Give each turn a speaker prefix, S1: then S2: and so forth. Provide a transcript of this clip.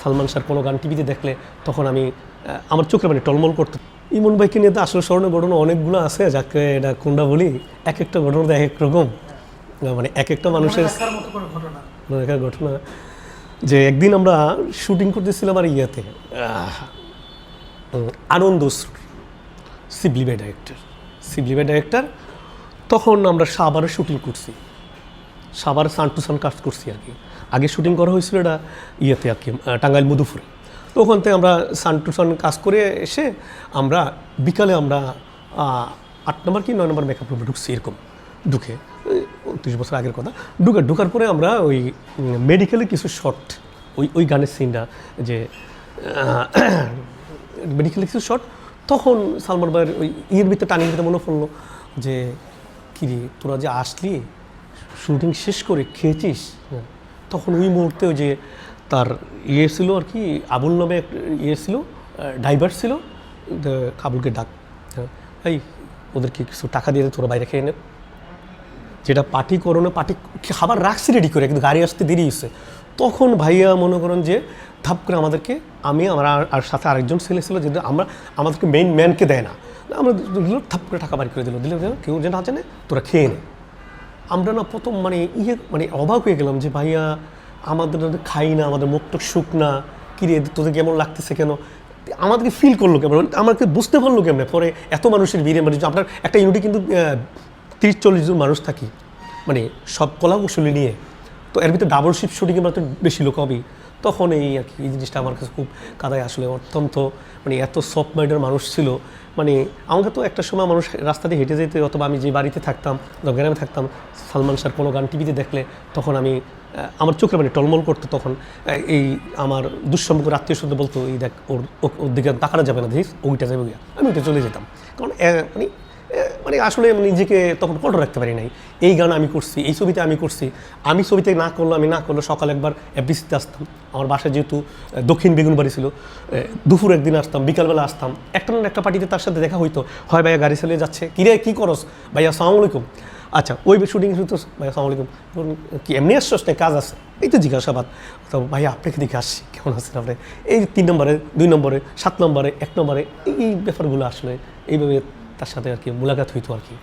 S1: সালমান শাহর কোনো গান টিভিতে দেখলে তখন আমি আমার চোখের মানে টলমল করতো। ইমন ভাইকে নিয়ে তো আসলে স্মরণীয় ঘটনা অনেকগুলো আছে, যাকে এটা কোনটা বলি, এক একটা ঘটনা তো এক এক রকম, মানে এক একটা মানুষের ঘটনা। যে একদিন আমরা শুটিং করতেছিলাম আর ইয়াতে আনন্দ শিবলি ভাই ডাইরেক্টর, তখন আমরা সাভারে শুটিং করছি, সাভারে সান টু সান কাজ করছি আর কি। আগে শুটিং করা হয়েছিল এটা ইয়েতে আর কি, টাঙ্গাইল মধুপুরে। তো ওখান থেকে আমরা সান টু সান কাজ করে এসে আমরা বিকালে আমরা 8 নম্বর কি 9 নম্বর মেকআপ রুমে ঢুকছি, এরকম ঢুকে 30 বছর আগের কথা, ঢুকার পরে আমরা ওই মেডিকেলের কিছু শর্ট, ওই গানের সিনটা যে মেডিকেলের কিছু শর্ট, তখন সালমান ভাইয়ের ওই ইয়ের ভিতরে টানির ভিতরে মনে পড়লো যে কিরে তোরা যে আসলি শুটিং শেষ করে খেয়েছিস। তখন ওই মুহূর্তে ওই যে তার ইয়ে ছিল আর কি, আবুল নামে ইয়ে ছিল, ড্রাইভার ছিল, কাবুলকে ডাক, এই ওদেরকে কিছু টাকা দিয়ে তোরা বাইরে খেয়ে নে, যেটা পার্টি করোনা পার্টি খাবার রাখছি রেডি করে, কিন্তু গাড়ি আসতে দেরি হচ্ছে। তখন ভাইয়া মনে করেন যে ধাপ করে আমাদেরকে, আমি আমার আর সাথে আরেকজন ছেলে ছিল, যেটা আমাদেরকে মেইন ম্যানকে দেয় না, আমরা ধাপ করে টাকা বাড়ি করে দিল কেউ যেন আছে না, তোরা খেয়ে নে। আমরা না প্রথম মানে অবাক হয়ে গেলাম যে ভাইয়া আমাদের খাই না, আমাদের মুখটা শুকনা, কিরে তোদের কেমন লাগতেছে কেন, আমাদেরকে ফিল করলো কেমন, আমাকে বুঝতে পারলো কেমন। পরে এত মানুষের ভিড়ে মানে আপনার একটা ইউনিটে কিন্তু 30-40 জন মানুষ থাকি, মানে সব কলা কৌশলী নিয়ে, তো এর ভিতরে ডাবল শিফট শুটিংয়ে আমরা তো বেশি লোক হবেই। তখন এই আর কি এই জিনিসটা আমার কাছে খুব কাদায় আসলে অত্যন্ত, মানে এত সফট মাইন্ডের মানুষ ছিল। মানে আমাকে তো একটা সময় মানুষ রাস্তা দিয়ে হেঁটে যেতে, অথবা আমি যে বাড়িতে থাকতাম, গ্রামে থাকতাম, সালমান শাহর কোনো গান টিভিতে দেখলে তখন আমি আমার চোখের মানে টলমল করতো। তখন এই আমার দুঃসম্পর্কের আত্মীয় স্বজন বলতো, এই দেখ ওর দিকে তাকানো যাবে না, দেখিস ওইটা যাবে গিয়া, আমি ওইটা চলে যেতাম। কারণ মানে আসলে আমি নিজেকে তখন কন্ট্রোল রাখতে পারি নাই। এই গান আমি করছি, এই ছবিতে আমি করছি, আমি ছবিতে না করলো সকাল একবার এফবিসিতে আসতাম, আমার বাসায় যেহেতু দক্ষিণ বেগুনবাড়ি ছিল, দুপুর একদিন আসতাম, বিকালবেলা আসতাম, একটা না একটা পার্টিতে তার সাথে দেখা হইতো, হয় ভাইয়া গাড়ি চালিয়ে যাচ্ছে, কিরে কী করস ভাইয়া, আসসালামু আলাইকুম, আচ্ছা ওই শুটিং শুরু তো ভাইয়া আসসালামু আলাইকুম, কি এমনি আসছস না কাজ আছে, এই তো জিজ্ঞাসাবাদ, তো ভাইয়া আপনাকে দেখে আসছি, কেমন আছেন আপনি, এই 3 নম্বরে 2 নম্বরে 7 নম্বরে 1 নম্বরে, এই ব্যাপারগুলো আসলে এইভাবে তার সাথে আর কি মোলাকাত হইতো আর কি।